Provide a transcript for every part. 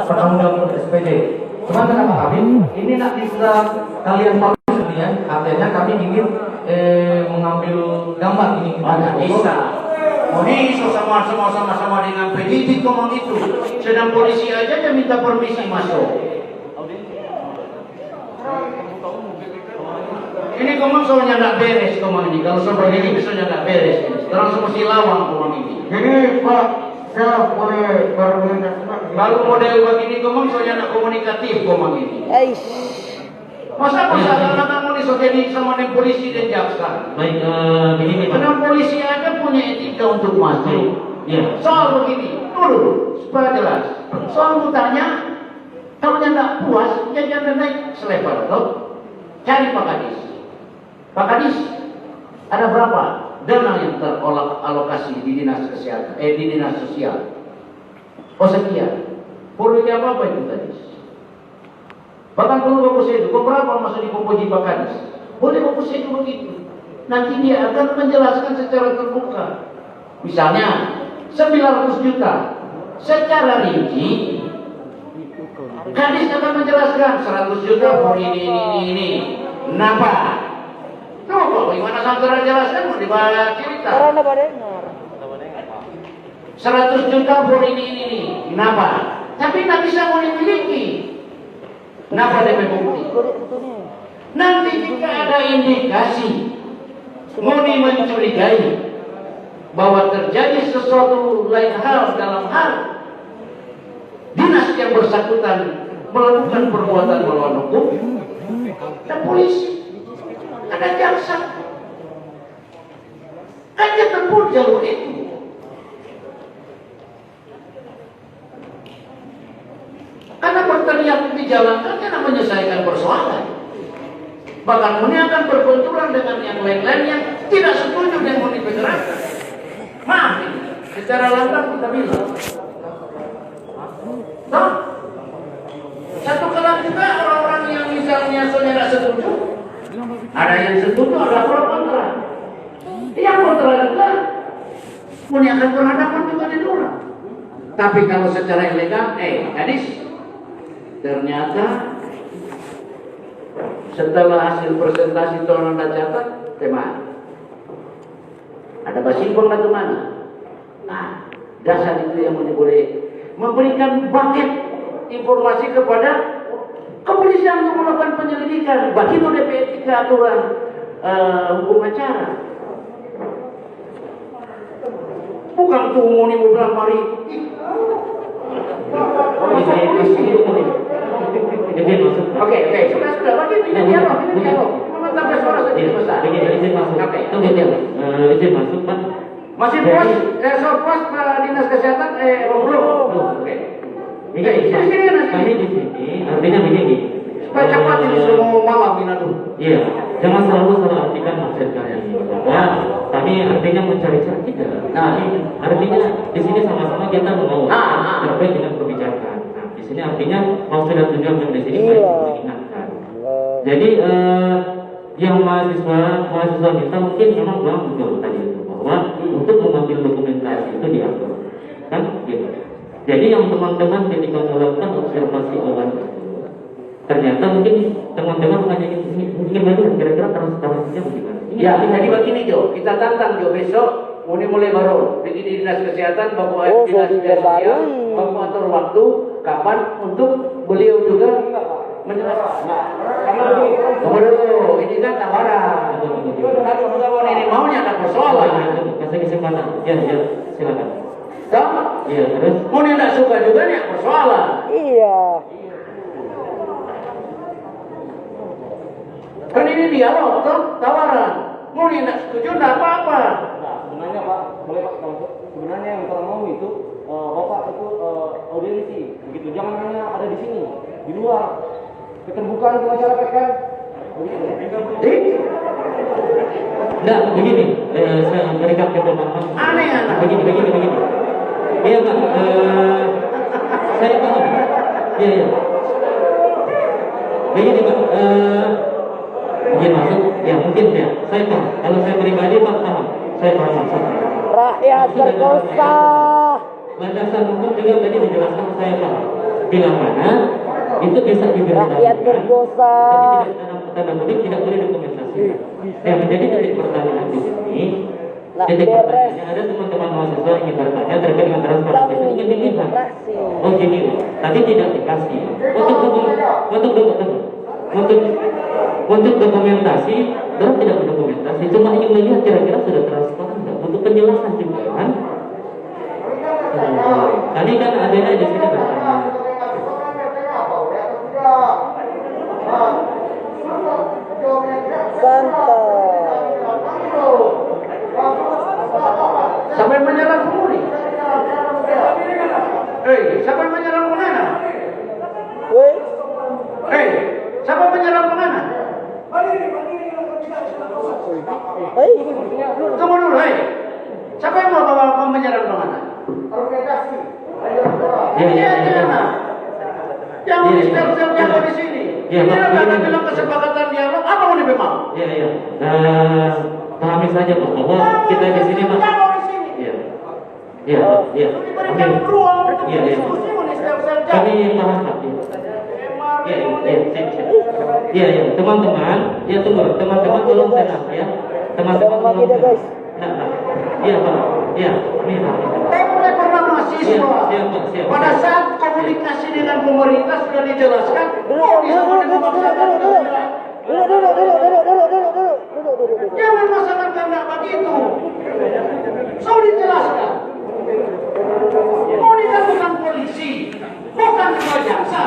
pertanggung SPD. Cuman kenapa kami ini nanti sudah kalian publish ya, artinya kami ingin mengambil gambar ini. Mana bisa? Mau sama-sama dengan penyidik ngomong itu. Sedang polisi aja dia minta permisi masuk. Ini ngomong soalnya nggak beres ngomong ini. Kalau seperti ini misalnya nggak beres. Langsung mesti lawan ngomong ini. Jadi Pak, saya boleh Kalau model begini ngomong soalnya nggak komunikatif ngomong ini. Masa anak mau disodeni sama dengan polisi dan jaksa? Baik, begini Pak. Karena polisi aja punya etika untuk masuk. Iya. Soal begini, dulu supaya jelas. Soal mau tanya, kalau dia nggak puas, ya jangan naik selebar, loh. Cari Pak Kadis. Pak Kadis, ada berapa dana yang teralokasi di dinas kesehatan, di dinas sosial? Oh sekian. Proyek apa itu tadi? Bahkan perlu fokus itu, berapa masuk di kompoji Pak Kadis? Boleh fokus itu begitu. Nanti dia akan menjelaskan secara terbuka. Misalnya 900 juta secara rinci. Kadis akan menjelaskan 100 juta for ini. Kenapa? Tuh kok gimana saudara jelaskan mau dibaca cerita. 100 juta for ini. Kenapa? Tapi tak bisa mau dimiliki. Kenapa DP bukti? Nanti jika ada indikasi Muni mencurigai bahwa terjadi sesuatu lain hal dalam hal dinas yang bersangkutan melakukan perbuatan melawan hukum, ada polisi, ada jaksa, kan dia tempuh jalur itu. Karena berteriak di jalan kan karena menyelesaikan persoalan. Bahkan Muni akan berbenturan dengan yang lain-lain yang tidak setuju dengan Muni pergerakan. Maaf ini, secara lantang kita bilang. Nah, satu kelas juga orang-orang yang misalnya saudara setuju, ada yang setuju, ada pro kontra. Yang kontra juga, Muni akan berhadapan juga di luar. Tapi kalau secara ilegal, Kadis, ternyata setelah hasil presentasi tolong anda catat, tema ada basimpong atau mana? Nah, dasar itu yang boleh memberikan bucket informasi kepada kepolisian untuk melakukan penyelidikan. Begitu DP etika aturan hukum acara. Bukan tuh mau bilang mari. Oke, sudah bagi ini dialog. Meminta suara saja besar. Izin masuk. Oke, Izin masuk Pak. masih pos, soal pos dinas kesehatan, belum. Oke. Ini kami di sini artinya begini. Supaya cepat ini semua malam ini tuh. Iya, jangan selalu salah artikan maksud kami bahwa kami artinya mencari cara tidak. Nah, artinya di sini sama-sama kita mau terkait dengan kebijakan. Nah, di sini artinya maksud dan tujuan yang di sini baik mengingatkan. Jadi yang mahasiswa minta mungkin memang belum betul tadi itu bahwa untuk mengambil dokumentasi itu diatur, kan gitu. Jadi yang teman-teman ketika melakukan observasi awal ternyata mungkin teman-teman hanya ingin melihat kira-kira transparansinya bagaimana. Ya, jadi begini Jo, kita tantang Jo besok mulai baru di dinas kesehatan bapak dinas sosial bapak atur waktu kapan untuk beliau juga menjelaskan. Tunggu dulu, ini kan tawaran. Kalau ini maunya ada persoalan. Kasih kesempatan. Ya, silakan. Sama? Iya, terus. Mau tidak suka juga nih persoalan. Iya. Kan ini dialog, toh tawaran. Mau tidak setuju tidak apa-apa. Sebenarnya Pak, boleh Pak masuk. Sebenarnya yang kita mau itu Bapak itu audiensi, begitu. Jangan hanya ada di sini, di luar. Keterbukaan ke masyarakat kan. Enggak, begini. Saya berikan ke pemahaman. Aneh. Begini. Iya Pak, saya paham. Iya. Begini Pak, begini maksud, ya mungkin ya, saya paham. Kalau saya pribadi Pak paham, saya paham maksudnya. Rakyat berdosa. Landasan hukum juga tadi dijelaskan saya paham. bila mana itu bisa diberitahukan. Rakyat berdosa. Tapi tidak tanda kutip tidak boleh dokumentasi. Yang menjadi titik pertanyaan di sini. Titik pertanyaannya ada teman-teman mahasiswa yang ingin bertanya terkait dengan transparansi itu ingin dilihat. Oh gini, tapi tidak dikasih. Untuk dokumentasi, orang tidak berdokumentasi, cuma ingin melihat kira-kira sudah transparan nggak untuk penjelasan juga kan? Tadi kan adanya di sini bertanya. Siapa yang menyerang pemuri? Siapa yang menyerang penganan? Siapa yang menyerang penganan? Tunggu dulu, siapa yang mau menyerang penganan? Organisasi. Yang sel-sel dialog di sini. Ini ada bilang kesepakatan dialog, apa mau dimau? Iya. Pahami saja Pak, bahwa kita di sini Pak. Iya. Diberikan ruang untuk diskusi oleh sel-sel dialog. Kami paham Pak. Iya, teman-teman, teman-teman tolong tenang ya. Teman-teman tolong tenang. Iya Pak, iya, ini Pak. Mulai pernah mahasiswa. Siap. Pada saat komunikasi dengan pemerintah sudah dijelaskan, bisa memaksakan kehendak. Jangan masalah kehendak begitu. Sudah dijelaskan. Ini kan bukan polisi, bukan ketua jaksa.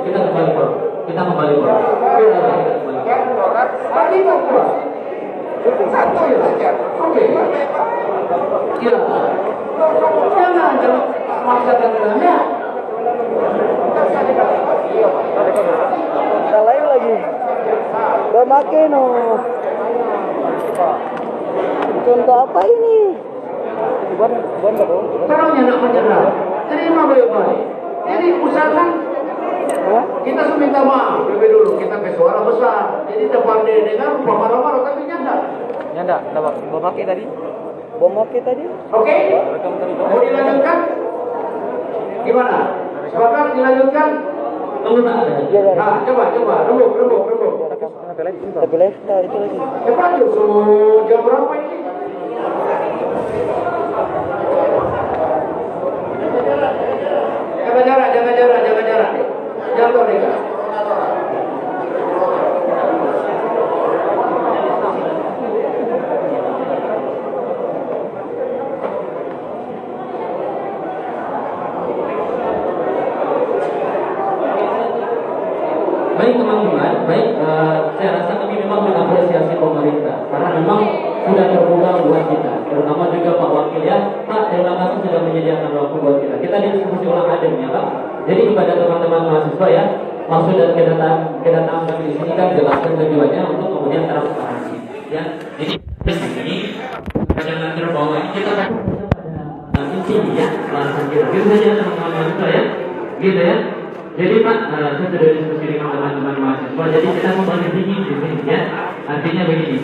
Kita kembali. Satu ya saja. Oke. Iya. Jangan maksakan kehendak. Salahin lagi. Bermakin contoh apa ini? Caranya nak menyerah. Terima baik-baik. Jadi usahakan kita minta maaf lebih dulu. Kita ke suara besar. Jadi depan dia dengar rupa marah-marah tapi nyanda. Bermakin tadi? Oke? Mau dilanjutkan? Gimana? Sepakat dilanjutkan? Tunggu tak ada. Nah, coba. Rembuk. Tapi live itu lagi. Cepat tuh. Jam berapa ini? Jaga jarak. Jatuh mereka. Baik teman-teman, saya rasa kami memang mengapresiasi pemerintah karena memang sudah terbuka buat kita, terutama juga Pak Wakil ya. Pak, terima kasih sudah menyediakan waktu buat kita. Kita diskusi ulang adem ya Pak. Jadi kepada teman-teman mahasiswa ya, maksud dan kedatangan kami di sini kan jelaskan tujuannya untuk kemudian transparansi. Ya, jadi di sini jangan terbawa kita pada inti ya bahasan kita. Gitu saja teman-teman mahasiswa ya, gitu ya. Jadi Pak, saya sudah diskusi dengan teman-teman mahasiswa. Jadi kita membagi tinggi di sini ya. Artinya begini,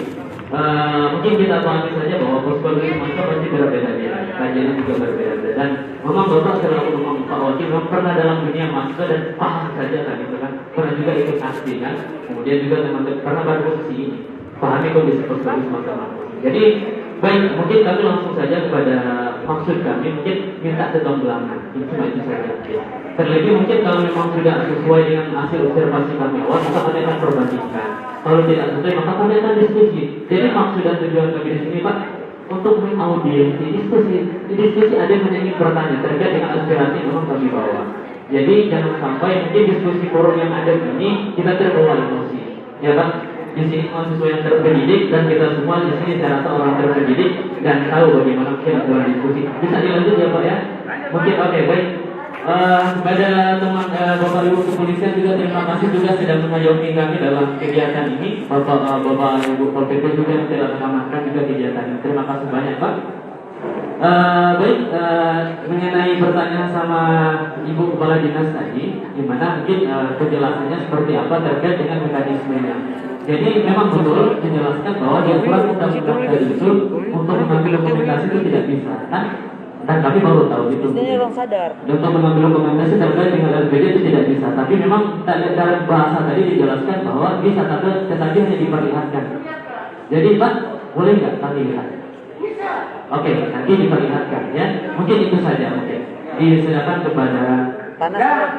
mungkin kita pahami saja bahwa psikologi mahasiswa pasti berbeda-beda, kajiannya juga berbeda-beda. Dan memang Bapak selaku memang Pak Wakil memang pernah dalam dunia mahasiswa dan paham saja kan itu kan. Pernah juga ikut aksi kan. Kemudian juga teman-teman pernah berposisi ini, pahami kondisi psikologi mahasiswa. Jadi baik, mungkin kami langsung saja kepada maksud kami, mungkin minta ketombelangan. Cuma itu saja. Terlebih mungkin kalau memang sudah sesuai dengan hasil observasi kami awal, maka kami akan perbandingkan. Kalau tidak sesuai, maka kami akan diskusi. Jadi maksud dan tujuan kami di sini Pak, untuk mengaudiensi diskusi ada yang ingin bertanya terkait dengan aspirasi yang memang kami bawa. Jadi jangan sampai mungkin diskusi forum yang ada ini kita terbawa emosi, ya Pak. Di sini mahasiswa yang terpendidik dan kita semua di sini saya rasa orang terpendidik dan tahu bagaimana kita dalam diskusi. Bisa dilanjut ya Pak ya? Mungkin oke, baik. Kepada teman Bapak Ibu kepolisian juga terima kasih juga sudah mengayomi kami dalam kegiatan ini. Bapak Ibu Pol PP juga yang telah mengamankan juga kegiatan ini. Terima kasih banyak Pak. Baik, mengenai pertanyaan sama Ibu Kepala Dinas tadi, gimana mungkin penjelasannya seperti apa terkait dengan mekanismenya. Jadi memang betul menjelaskan bahwa di aturan undang-undang tadi itu untuk mengambil komunikasi itu tidak bisa, kan? Dan kami baru tahu itu. Ini orang sadar. Untuk mengambil rekomendasi terkait dengan LPG itu tidak bisa. Tapi memang dalam bahasa tadi dijelaskan bahwa bisa, tetapi hanya diperlihatkan. Jadi Pak, boleh nggak kami lihat? Oke, nanti diperlihatkan ya. Mungkin itu saja. Oke. Disilakan kepada. Dan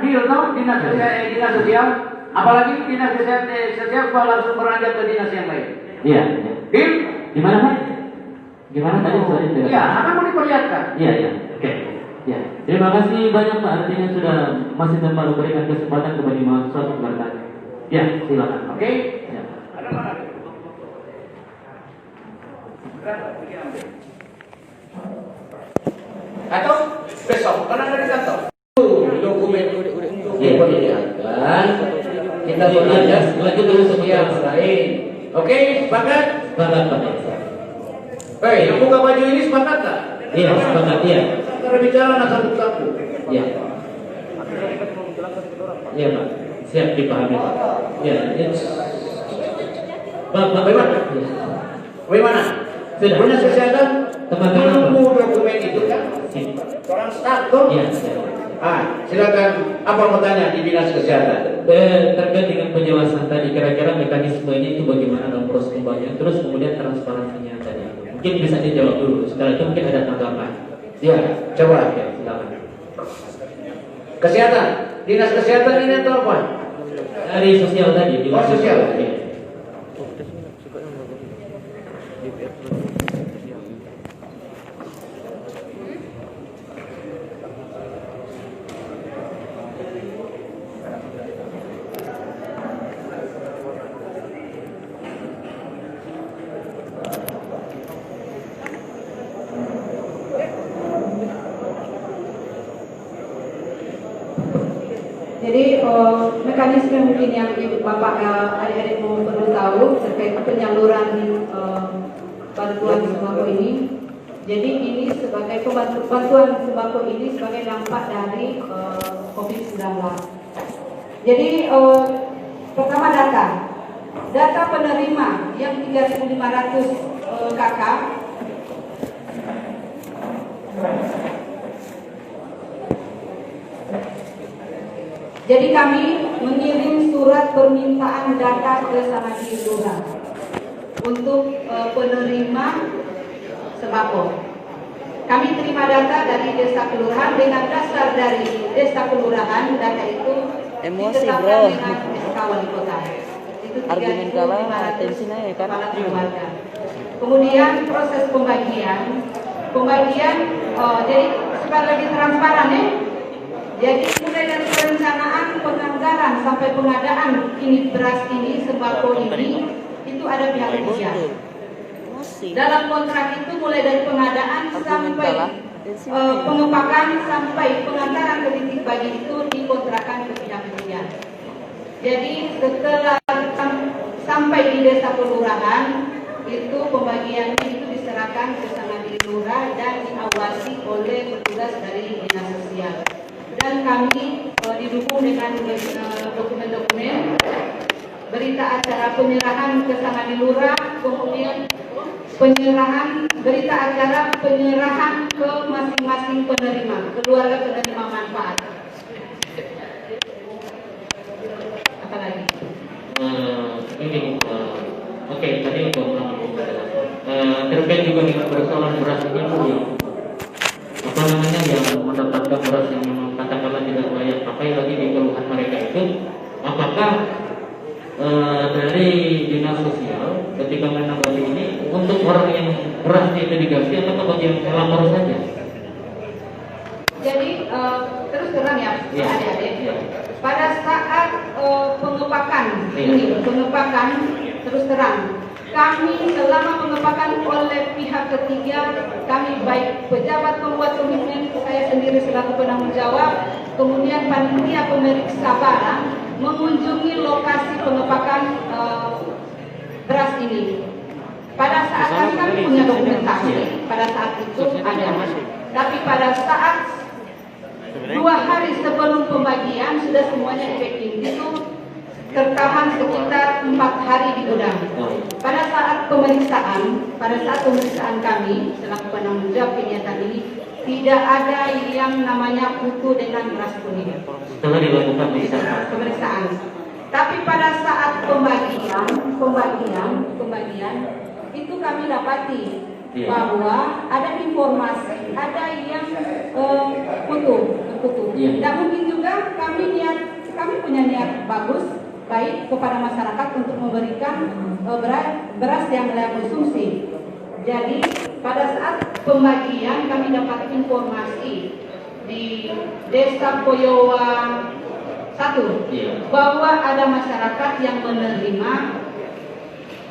deal dong dinas sosial. Apalagi dinas sosial kalau langsung beranjak ke dinas yang lain. Iya. Deal? Gimana Pak? Gimana tadi soalnya? Iya, akan mau diperlihatkan. Iya, iya. Oke. Ya. Terima kasih banyak Pak. Artinya sudah masih tempat memberikan kesempatan kepada mahasiswa untuk bertanya. Ya, silakan. Oke. Ya. Atau besok, karena dari kantor. Dokumen diperlihatkan. Kita belajar lanjut dulu sekian lain. Oke, sepakat? Sepakat Pak. Hei, yang buka baju ini sepakat tak? Iya, sepakat ya. Cara bicara nak satu-satu. Iya. Iya Pak. Siap dipahami Pak. Ya. Pak, Bagaimana? Bagaimana? Sudah. Dinas kesehatan Teman-teman. menunggu dokumen itu kan? Orang start tuh. Iya. Silakan. Apa mau tanya di dinas kesehatan? Terkait dengan penjelasan tadi, kira-kira mekanisme ini itu bagaimana dalam proses pembagian, terus kemudian transparansinya tadi. Mungkin bisa dijawab dulu. Setelah itu mungkin ada tanggapan. Ya, coba. Oke, silakan. Kesehatan. Dinas kesehatan ini atau apa? Dari sosial tadi. Oh, sosial. Iya. Jadi mekanisme mungkin yang Bapak adik-adik mau perlu tahu terkait penyaluran bantuan sembako ini. Jadi ini sebagai bantuan sembako ini sebagai dampak dari COVID-19. Jadi pertama data penerima yang 3.500 kakak. Jadi kami mengirim surat permintaan data ke Samadi Lurah untuk penerima sembako. Kami terima data dari desa kelurahan, dengan dasar dari desa kelurahan data itu ditetapkan dengan SK Wali Kota. Itu Argumen kalah, 3.500 tensi naik kan? kepala keluarga. Kemudian proses pembagian jadi supaya lebih transparan ya. Jadi mulai dari perencanaan, penganggaran sampai pengadaan ini beras ini, sembako ini, itu ada pihak ketiga. Dalam kontrak itu mulai dari pengadaan sampai pengepakan sampai pengantaran ke titik bagi itu dikontrakkan ke pihak ketiga. Jadi setelah sampai di desa kelurahan itu pembagian itu diserahkan ke Samadi Lurah dan diawasi oleh petugas dari dinas sosial. Dan kami didukung dengan dokumen-dokumen berita acara penyerahan ke Samadi Lurah, kemudian berita acara penyerahan ke masing-masing penerima, keluarga penerima manfaat. Apa lagi? Oke, tadi untuk terkait juga dengan persoalan beras ini yang apa namanya yang mendapatkan beras yang memang katakanlah tidak layak pakai lagi di keluhan mereka itu, apakah dari dinas sosial ketika menanggapi ini untuk orang yang berasnya itu diganti atau bagi yang lapor saja? Jadi terus terang ya, adik-adik. Pada saat pengepakan ini, pengepakan terus terang kami selama pengepakan oleh pihak ketiga, kami baik pejabat pembuat komitmen, saya sendiri selaku penanggung jawab, kemudian panitia pemeriksa barang mengunjungi lokasi pengepakan beras ini. Pada saat kami punya dokumentasi, pada saat itu ada. Tapi pada saat 2 hari sebelum pembagian sudah semuanya packing, itu tertahan sekitar 4 hari di gudang. Pada saat pemeriksaan kami selaku penanggung jawab kegiatan ini, tidak ada yang namanya putu dengan beras kuning. Setelah dilakukan pemeriksaan. Tapi pada saat pembagian itu kami dapati bahwa ada informasi, ada yang putu. Dan mungkin juga kami punya niat bagus, baik kepada masyarakat untuk memberikan beras yang layak konsumsi. Jadi pada saat pembagian kami dapat informasi di Desa Poyowa 1 bahwa ada masyarakat yang menerima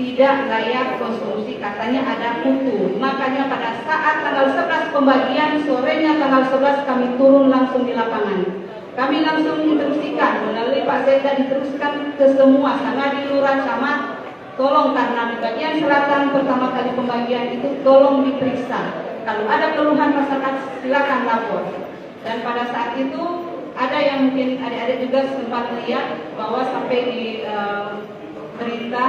tidak layak konsumsi, katanya ada putu. Makanya pada saat tanggal 11 pembagian, sorenya tanggal 11 kami turun langsung di lapangan. Kami langsung instruksikan melalui Pak Sekda, diteruskan ke semua Sangadi, Lurah, Camat, tolong karena di bagian selatan pertama kali pembagian itu tolong diperiksa. Kalau ada keluhan masyarakat silakan lapor. Dan pada saat itu ada yang mungkin adik-adik juga sempat lihat bahwa sampai di berita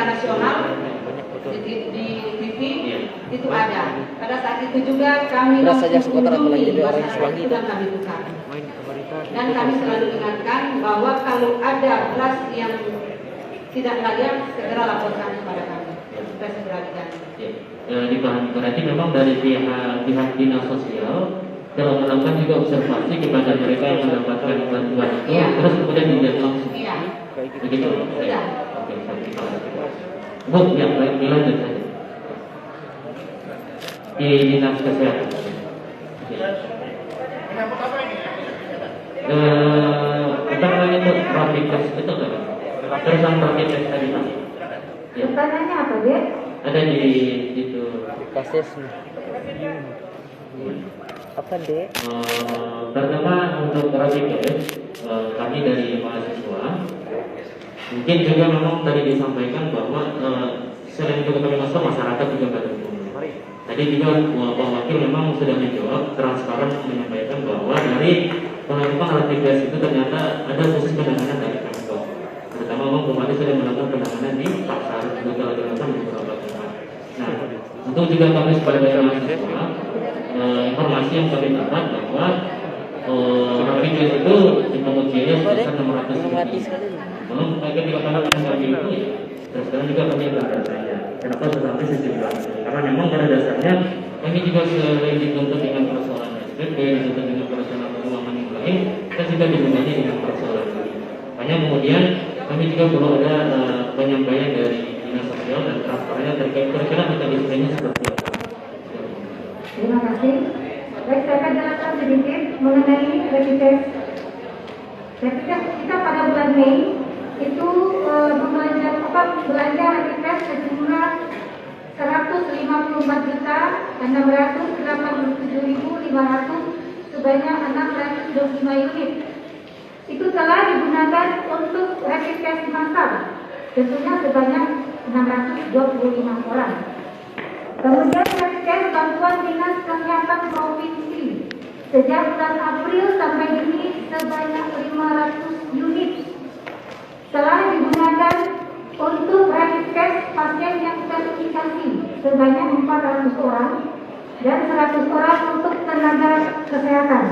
nasional di TV itu ada. Pada saat itu juga kami langsung mengunjungi masyarakat itu dan kami tukar. Dan kami selalu ingatkan bahwa kalau ada beras yang tidak layak, segera laporkan kepada kami supaya segera diganti. Berarti memang dari pihak dinas sosial telah melakukan juga observasi kepada mereka yang mendapatkan bantuan itu, terus kemudian dilihat langsung. Begitu. Sudah. Oke, Bu, yang lain lanjut saja. Di dinas kesehatan. Kita namanya itu rapid test itu kan? Terusan rapid test tadi Pak. Pertanyaannya apa, Dek? Ada di itu. Kasus apa, Dek? Pertama untuk rapid test, kami dari mahasiswa mungkin juga memang tadi disampaikan bahwa selain juga kami masuk, masyarakat juga mendukung. Tadi juga Pak Wakil memang sudah menjawab transparan menyampaikan bahwa dari pengakuan rapid test itu ternyata ada khusus penanganan dari Pemkot. Terutama memang kemarin sudah melakukan penanganan di Pasar juga dilakukan di beberapa tempat. Nah, untuk juga kami sebagai mahasiswa, informasi yang kami dapat bahwa rapid test itu dipungut biaya sebesar 600.000. Belum akan dilakukan kami itu ya. Terus sekarang juga kami akan bertanya, kenapa sampai sejumlah ini? Karena memang pada dasarnya kami juga selain dituntut dengan persoalan SPP, dituntut dengan persoalan keuangan yang lain, kita juga dibebani dengan persoalan ini. Makanya kemudian kami juga perlu ada penyampaian dari dinas sosial dan transparannya terkait kira-kira mekanismenya seperti apa. Terima kasih. Baik, saya akan jelaskan sedikit mengenai rapid test. Rapid test kita pada bulan Mei itu belanja rapid test sejumlah 154.687.500 sebanyak 625 unit. Itu telah digunakan untuk rapid test massal, tentunya sebanyak 625 orang. Kemudian rapid test bantuan Dinas Kesehatan Provinsi sejak bulan April sampai Juni sebanyak 500 unit telah digunakan untuk rapid test pasien yang terindikasi sebanyak 400 orang dan 100 orang untuk tenaga kesehatan.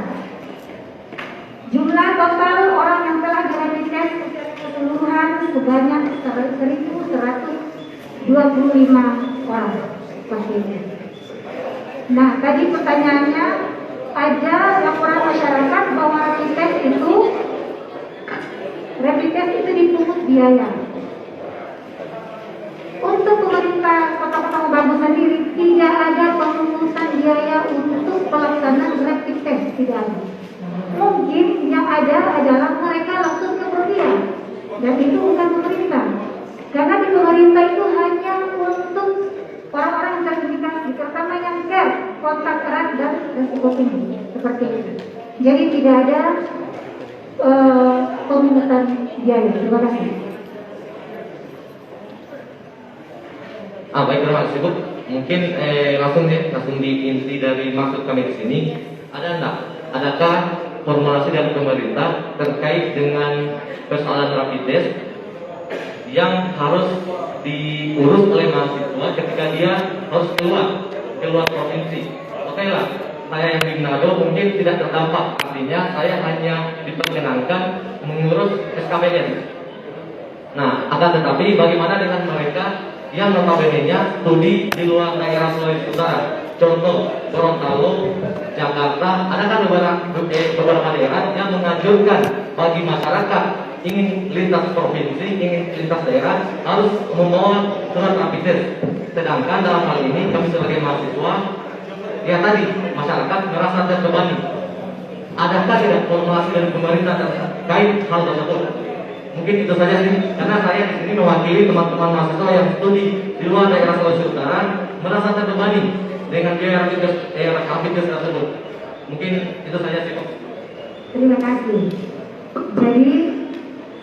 Jumlah total orang yang telah di rapid test keseluruhan sebanyak 1.125 orang pasien. Nah, tadi pertanyaannya, ada laporan masyarakat bahwa rapid test itu dipungut biaya. Untuk pemerintah Kota Ketawang Bambu sendiri tidak ada pemungutan biaya untuk pelaksanaan rapid test, tidak ada. Mungkin yang ada adalah mereka langsung kemudian Dan itu bukan pemerintah. Karena di pemerintah itu hanya untuk orang-orang yang terindikasi, terutama yang care, kontak erat dan resiko tinggi, seperti itu. Jadi tidak ada pemungutan biaya. Terima kasih. Baik, terima kasih Bu. Mungkin langsung di inti dari maksud kami di sini. Adakah formulasi dari pemerintah terkait dengan persoalan rapid test yang harus diurus oleh mahasiswa ketika dia harus keluar provinsi? Oke lah, saya yang di Manado mungkin tidak terdampak, artinya saya hanya diperkenankan mengurus SKPN. Nah, akan tetapi bagaimana dengan mereka yang notabene-nya studi di luar daerah Sulawesi Utara? Contoh, Gorontalo, Jakarta, ada kan beberapa daerah yang menganjurkan bagi masyarakat ingin lintas provinsi, ingin lintas daerah harus membawa surat rapid test. Sedangkan dalam hal ini kami sebagai mahasiswa, ya tadi masyarakat merasa terbebani. Adakah tidak formulasi dari pemerintah terkait hal tersebut? Mungkin itu saja sih, karena saya di sini mewakili teman-teman mahasiswa yang studi di luar daerah Sulawesi Utara merasa terbebani dengan biaya rapid test tersebut. Mungkin itu saja sih, Pak. Terima kasih. Jadi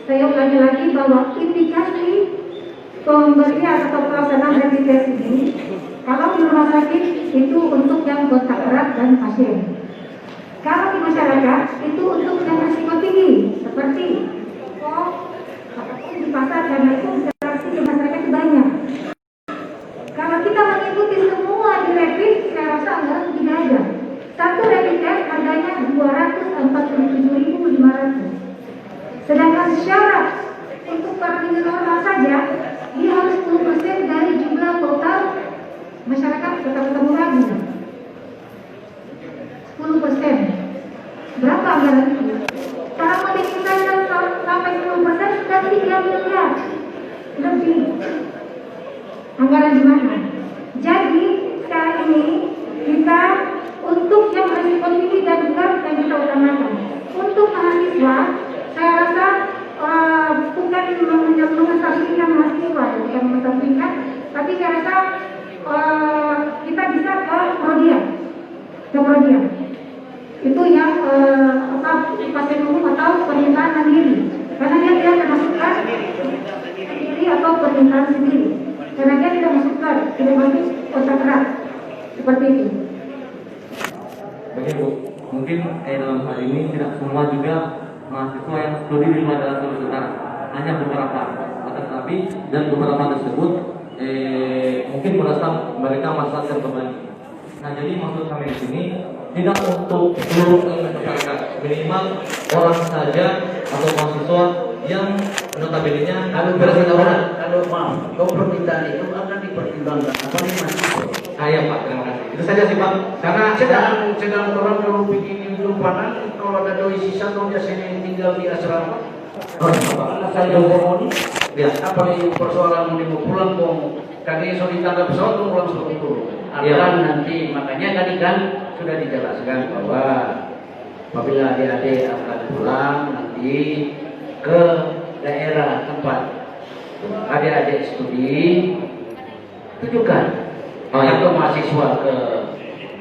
saya ulangi lagi bahwa indikasi pemberian atau pelaksanaan rapid test ini, kalau di rumah sakit itu untuk yang kontak erat dan pasien. Kalau di masyarakat itu untuk yang risiko tinggi, seperti ataupun di pasar, karena itu interaksi di masyarakat itu banyak. Kalau kita mengikuti semua di rapid, saya rasa anggaran tidak ada. Satu rapid test harganya 247.500. Sedangkan syarat untuk parameter normal saja, dia harus 10% dari jumlah total masyarakat kota-kota Murabi. 10%. Berapa anggaran itu? Kalau mau ditingkatkan sampai 10% sudah 3 miliar lebih. Anggaran di mana? Jadi sekarang ini kita untuk yang berisiko tinggi dan berat yang kita utamakan. Untuk mahasiswa, saya rasa bukan mengesampingkan mahasiswa, bukan mengesampingkan, tapi saya rasa kita bisa ke prodian. Itu yang pasien umum atau permintaan mandiri, karena dia tidak termasukkan sendiri atau permintaan sendiri, karena dia tidak masukkan, tidak masuk kontak erat seperti itu. Oke Bu, mungkin dalam hal ini tidak semua juga mahasiswa yang studi di luar daerah Sulawesi Utara, hanya beberapa. Tetapi dan beberapa tersebut mungkin merasa mereka masa terbebani. Nah, jadi maksud kami di sini tidak untuk seluruh masyarakat, minimal orang saja atau mahasiswa yang notabene-nya kalau maaf, kau permintaan itu akan dipertimbangkan apa nih mahasiswa? Ya Pak, terima kasih. Itu saja sih Pak. Karena sedang orang kalau bikin lumpanan, kalau ada doi sisa kalau biasanya tinggal di asrama. Anak saya hormoni, ya. apa nih persoalan mau pulang kok? Kaki so ditangkap pesawat tuh pulang seperti itu. Aturan nanti, makanya tadi kan sudah dijelaskan bahwa apabila adik-adik akan pulang nanti ke daerah tempat adik-adik studi, tujukan atau mahasiswa ke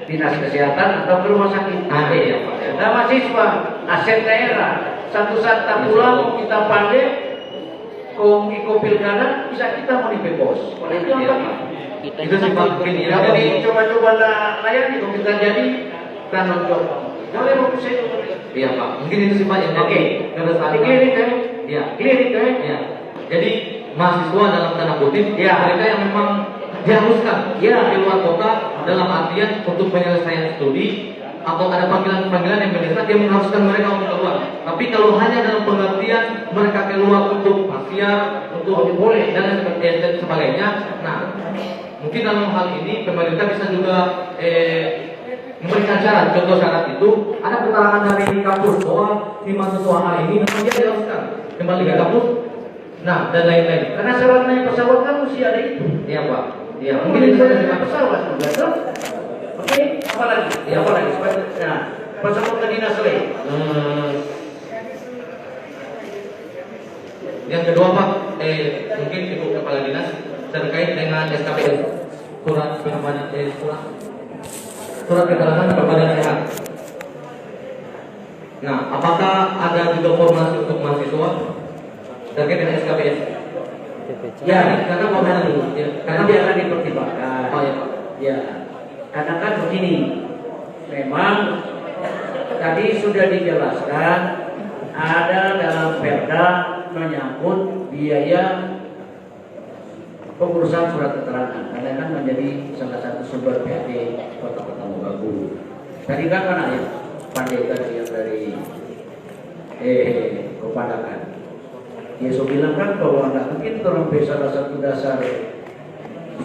dinas kesehatan atau ke rumah sakit. Nah, mahasiswa aset daerah satu saat tak pulang kita pandai kong iko pilkada bisa kita mau dibebos. Oleh itu apa? Itu sih Pak, mungkin ya. Jadi coba-coba layani kok kita jadi tanggung jawab. Boleh mau saya? Iya Pak, mungkin itu sih Pak yang Oke. Clear itu. Ya. Jadi mahasiswa dalam tanda kutip, mereka yang memang diharuskan di luar kota dalam artian untuk penyelesaian studi atau ada panggilan-panggilan yang mendesak yang mengharuskan mereka untuk keluar. Tapi kalau hanya dalam pengertian mereka keluar untuk pasiar, untuk boleh dan sebagainya, nah mungkin dalam hal ini pemerintah bisa juga memberikan syarat. Contoh syarat itu ada keterangan dari kampus bahwa si mahasiswa hari ini memang dia diharuskan kembali ke kampus, nah dan lain-lain. Karena syarat naik pesawat kan mesti ada itu. Iya Pak. Iya. Mungkin itu saja pesawat juga. Oke, apa lagi? Apa lagi? Nah, pesawat ke dinas lain. Yang dengan SKPD, surat keterangan berbadan sehat. Nah, apakah ada juga formasi untuk mahasiswa terkait dengan SKPD? Ya, karena karena dia akan dipertimbangkan. Oh ya Pak. Ya, karena kan begini, memang tadi sudah dijelaskan ada dalam Perda menyangkut biaya pengurusan surat keterangan karena kan menjadi salah satu sumber PAD Kota Mogagu. Tadi kan mana ya Pandega yang dari Kepandangan. Dia so bilang kan bahwa nggak mungkin orang salah satu dasar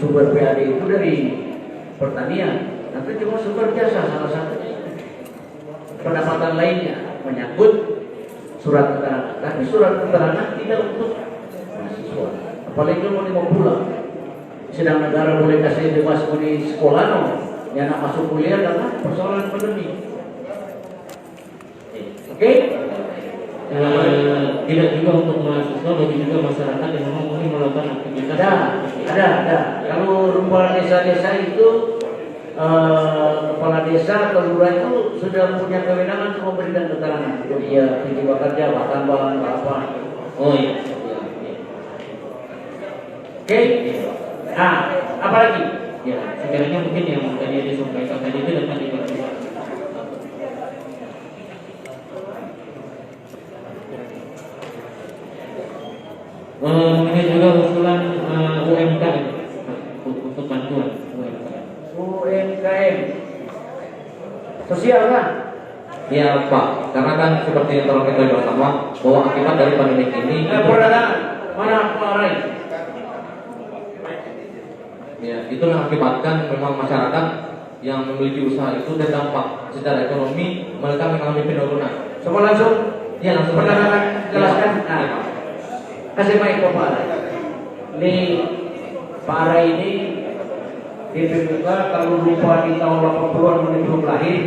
sumber PAD itu dari pertanian, nanti cuma sumber jasa salah satunya. Pendapatan lainnya menyangkut surat keterangan, tapi surat keterangan tidak untuk mahasiswa. Apalagi mau pulang. Sedang negara boleh kasih bebas di sekolah, no? Yang nak masuk kuliah karena persoalan pandemi. Oke? Tidak juga untuk mahasiswa, bagi juga masyarakat yang memang ingin melakukan aktivitas. Ada. Kalau rupa desa-desa itu kepala desa atau lurah itu sudah punya kewenangan untuk memberikan keterangan. Dia pergi bekerja, tambang, apa. Oh iya. Oke? Nah, apa lagi? Ya, sekiranya mungkin yang tadi disampaikan tadi itu dapat dipertimbangkan. Ini juga usulan UMKM untuk bantuan UMKM sosial kan? Ya Pak, karena kan seperti yang telah kita bersama bahwa akibat dari pandemi ini Perdagangan mana Pak Rai? ya, itu mengakibatkan memang masyarakat yang memiliki usaha itu terdampak secara ekonomi, mereka mengalami penurunan. Coba langsung Ya, langsung perdagangan jelaskan. Nah, kasih mic ke Pak Rai. Ini Pak Rai ini dibuka kalau lupa di tahun 80-an menit belum lahir.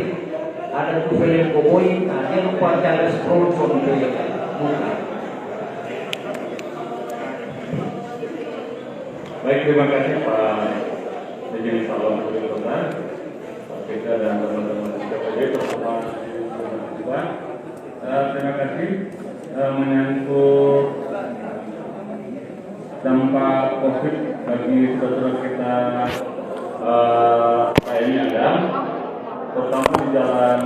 Ada tuh film Cowboy, nah dia lupa cara sponsor itu ya. Baik, terima kasih Pak Dirjen Salon Kota, Pak Peka dan teman-teman SKPD terutama kita. Terima kasih menyangkut dampak COVID bagi saudara kita KMI Adam, terutama di Jalan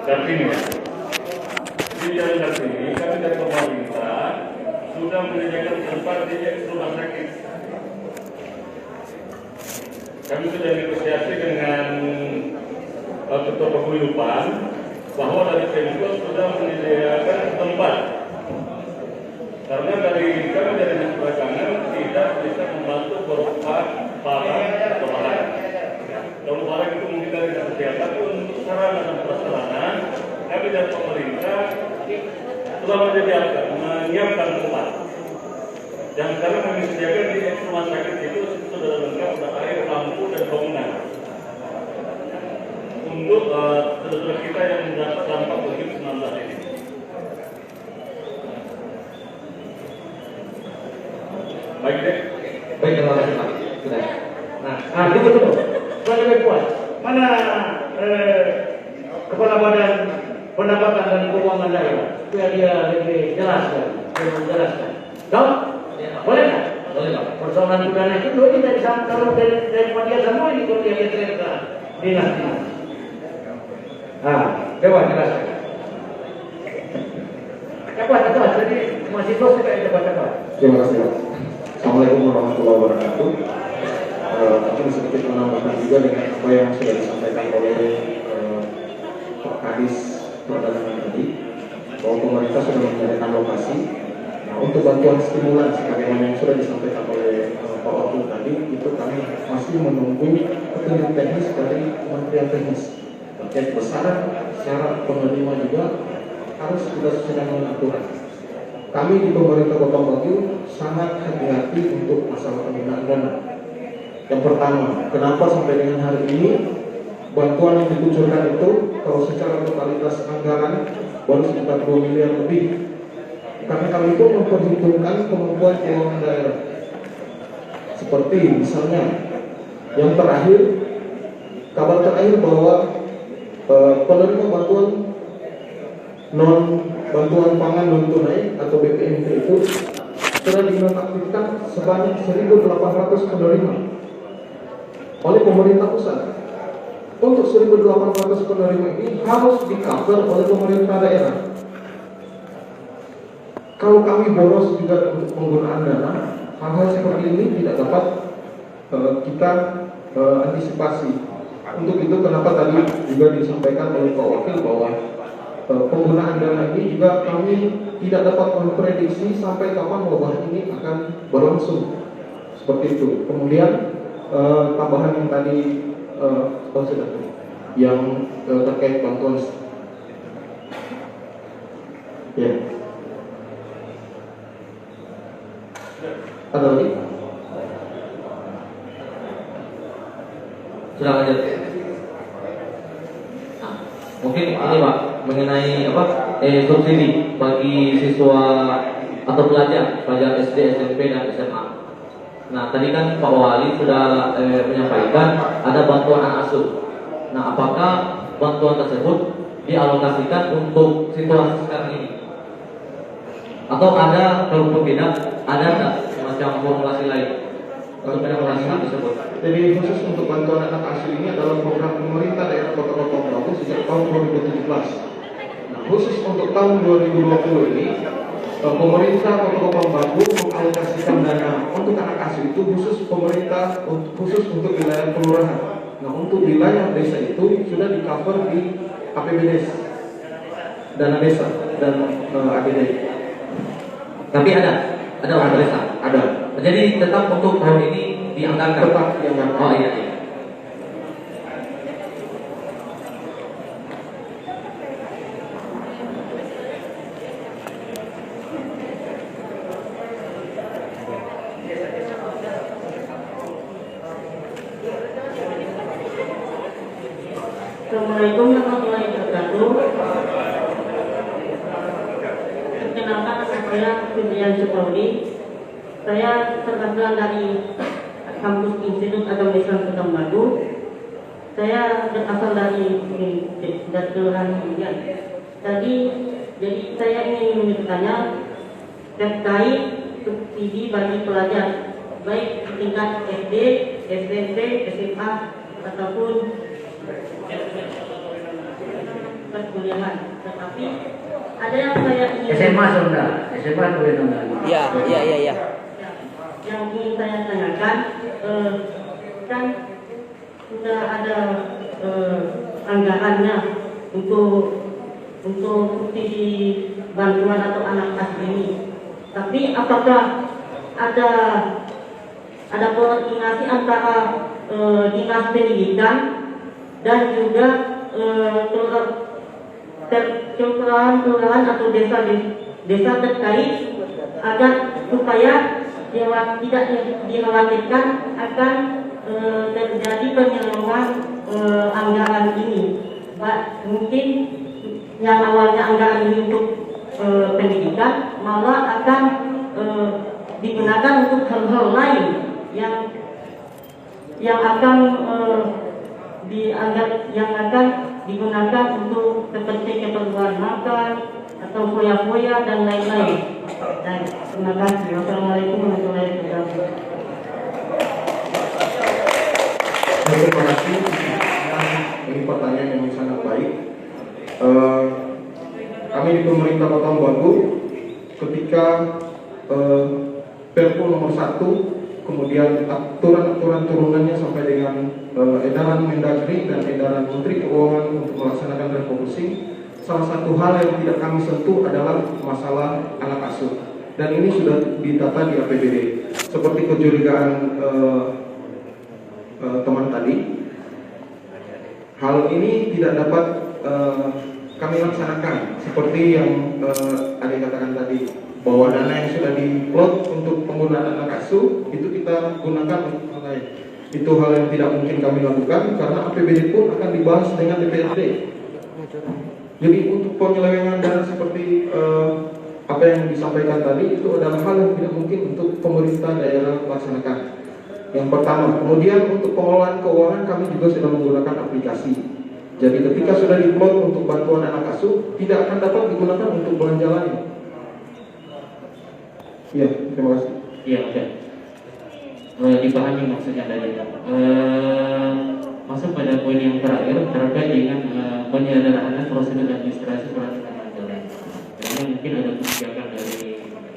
Kartini. Di Jalan Kartini kami dari pemerintah sudah menyediakan tempat di rumah sakit. Kami sudah negosiasi dengan Ketua Paguyuban bahwa dari Pemkot sudah menyediakan tempat. Karena dari kami dari Dinas Perdagangan tidak bisa membantu berupa barang atau barang. Kalau barang itu mungkin dari Dinas Kesehatan, untuk sarana dan prasarana kami dari pemerintah telah menyiapkan tempat. Yang sekarang kami sediakan di rumah sakit itu sudah lengkap, ada air, lampu, dan bangunan. Untuk saudara kita yang mendapat dampak COVID-19 ini. Baik deh. Baik, terima kasih Pak. Sudah. Nah, gitu. Mana lebih puas? Mana Kepala Badan Pendapatan dan Keuangan Daerah? Supaya dia lebih jelaskan, menjelaskan. Dok? Boleh nggak? Boleh Pak. Persoalan pidana itu dulu dari kalau dari media semua ini kalau dia cerita dinas. Nah, coba jelaskan. Cepat. Jadi masih terus kayak cepat. Terima kasih Pak. Assalamualaikum warahmatullahi wabarakatuh. Mungkin sedikit menambahkan juga dengan apa yang sudah disampaikan oleh Pak Kadis Perdagangan tadi, bahwa pemerintah sudah menyediakan lokasi. Nah, untuk bantuan stimulan sebagaimana yang sudah disampaikan oleh Pak Wakil tadi, itu kami masih menunggu petunjuk teknis dari Kementerian Teknis terkait besaran syarat penerima juga harus sudah sedang mengatur. Kami di pemerintah Kota Mogagu sangat hati-hati untuk masalah penggunaan dana. Yang pertama, kenapa sampai dengan hari ini bantuan yang dikucurkan itu kalau secara totalitas anggaran baru sekitar 2 miliar lebih. Karena kami itu memperhitungkan kemampuan keuangan daerah. Seperti misalnya yang terakhir, kabar terakhir bahwa penerima bantuan pangan non tunai atau BPNT itu sudah dinonaktifkan sebanyak 1.800 penerima oleh pemerintah pusat. Untuk 1.800 penerima ini harus di-cover oleh pemerintah daerah. Kalau kami boros juga untuk penggunaan dana, hal-hal seperti ini tidak dapat kita antisipasi. Untuk itu kenapa tadi juga disampaikan oleh Pak Wakil bahwa penggunaan dana ini juga kami tidak dapat memprediksi sampai kapan wabah ini akan berlangsung. Seperti itu. Kemudian tambahan yang tadi yang terkait bantuan, ya. Ada lagi? Sudah lanjut. Mungkin ini Pak mengenai subsidi bagi siswa atau pelajar SD, SMP dan SMA. Nah tadi kan Pak Wali sudah menyampaikan ada bantuan anak asuh. Nah apakah bantuan tersebut dialokasikan untuk situasi sekarang ini? Atau ada kalau tidak ada nggak semacam formulasi lain untuk menyampaikan tersebut? Jadi khusus untuk bantuan anak asuh ini adalah program pemerintah daerah Kota Kepulauan Batu sejak tahun 2017. Nah, khusus untuk tahun 2020 ini, pemerintah Kota Kepulauan Batu mengalokasikan dana untuk anak asuh itu khusus untuk wilayah kelurahan. Nah, untuk wilayah desa itu sudah di-cover di APBDes, dana desa dan APD. Tapi ada uang desa. Ada. Jadi tetap untuk tahun ini dianggarkan. Tetap dianggarkan. Oh iya. Assalamualaikum warahmatullahi wabarakatuh. Perkenalkan, saya Fitrian Supaudi. Saya terkenal dari kampus Institut Agama Islam Kota Batu. Saya berasal dari Kelurahan Kemudian. Jadi saya ingin bertanya terkait subsidi bagi pelajar baik tingkat SD, SMP, SMA ataupun perkuliahan. Tetapi ada yang saya ingin SMA boleh nambah. Iya. Yang ingin saya tanyakan, kan sudah ada anggarannya untuk subsidi bantuan atau anak asuh ini. Tapi apakah ada koordinasi antara dinas pendidikan dan juga kelurahan atau desa terkait agar supaya tidak dikhawatirkan akan terjadi penyelewengan anggaran ini. Mungkin yang awalnya anggaran ini untuk pendidikan malah akan digunakan untuk hal-hal lain yang akan digunakan untuk seperti keperluan makan atau foya-foya dan lain-lain. Dan terima kasih. Wassalamualaikum warahmatullahi wabarakatuh. Terima kasih. Ini pertanyaan yang sangat baik. Kami di pemerintah Kota Batu ketika Perpu nomor 1, kemudian aturan-aturan turunannya sampai dengan edaran Mendagri dan edaran Menteri Keuangan untuk melaksanakan refocusing, salah satu hal yang tidak kami sentuh adalah masalah anak asuh. Dan ini sudah ditata di APBD. Seperti kecurigaan teman tadi, hal ini tidak dapat kami laksanakan seperti yang Ade katakan tadi, bahwa dana yang sudah diplot untuk penggunaan anak asuh itu kita gunakan untuk hal lain. Itu hal yang tidak mungkin kami lakukan karena APBD pun akan dibahas dengan DPRD. Jadi untuk penyelewengan dana seperti apa yang disampaikan tadi itu adalah hal yang tidak mungkin untuk pemerintah daerah laksanakan. Yang pertama, kemudian untuk pengelolaan keuangan kami juga sudah menggunakan aplikasi. Jadi ketika sudah diupload untuk bantuan anak asuh, tidak akan dapat digunakan untuk belanja lain. Iya, terima kasih. Iya, oke. Dipahami maksudnya tadi. Masuk pada poin yang terakhir terkait dengan penyederhanaan prosedur administrasi surat keterangan jalan. Karena mungkin ada kebijakan dari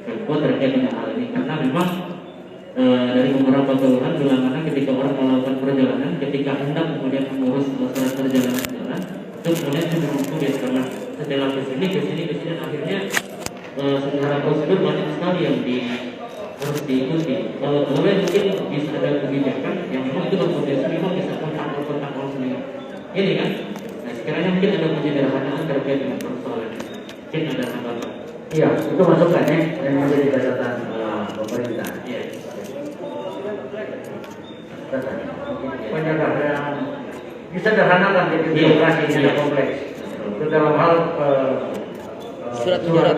Pemko terkait dengan hal ini, karena memang dari beberapa keluhan bilangan ketika orang melakukan perjalanan, ketika hendak kemudian mengurus surat perjalanan jalan, itu kemudian cenderung sulit karena setelah kesini, dan akhirnya secara prosedur banyak sekali yang harus diikuti. Kalau boleh mungkin bisa ada kebijakan yang memang itu berpotensi memang bisa kontak langsung ini kan. Nah sekiranya mungkin ada penyederhanaan terkait dengan persoalan. Mungkin ada tanggapan. Iya, itu masukan ya yang menjadi catatan pemerintah. Iya. Penyederhanaan disederhanakan jadi birokrasi tidak kompleks. Itu dalam hal surat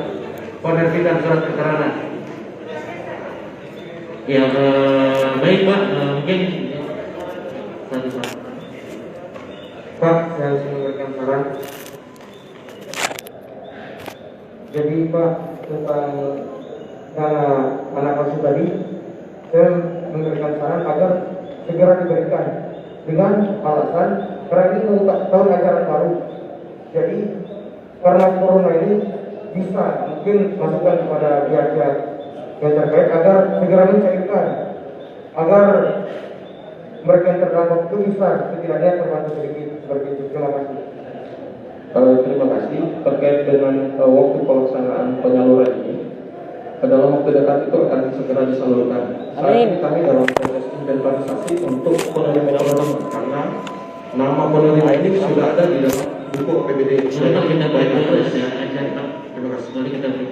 penerbitan surat keterangan. Ya, baik Pak, mungkin satu. Pak, saya harus memberikan saran. Jadi Pak, tentang anak asuh tadi, saya memberikan saran agar segera diberikan dengan alasan karena ini tahun ajaran baru. Jadi karena corona ini bisa mungkin masukan kepada pihak-pihak yang terkait agar segera mencairkan agar mereka yang terdampak itu bisa setidaknya terbantu sedikit seperti itu. Terima kasih. Terima kasih. Terkait dengan waktu pelaksanaan penyaluran ini, dalam waktu dekat itu akan segera disalurkan. Saat ini kami dalam proses inventarisasi untuk penerima karena nama penerima ini sudah ada di dalam buku APBD. Sudah kita baca terus ya. Terima kasih. Mari kita beri.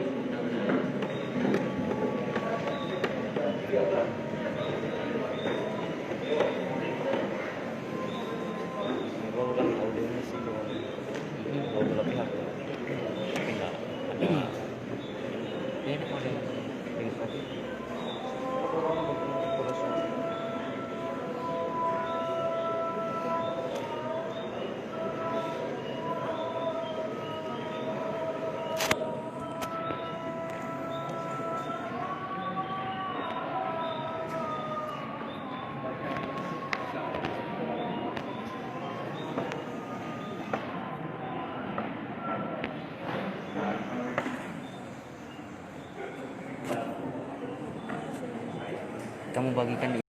Kamu bagikan di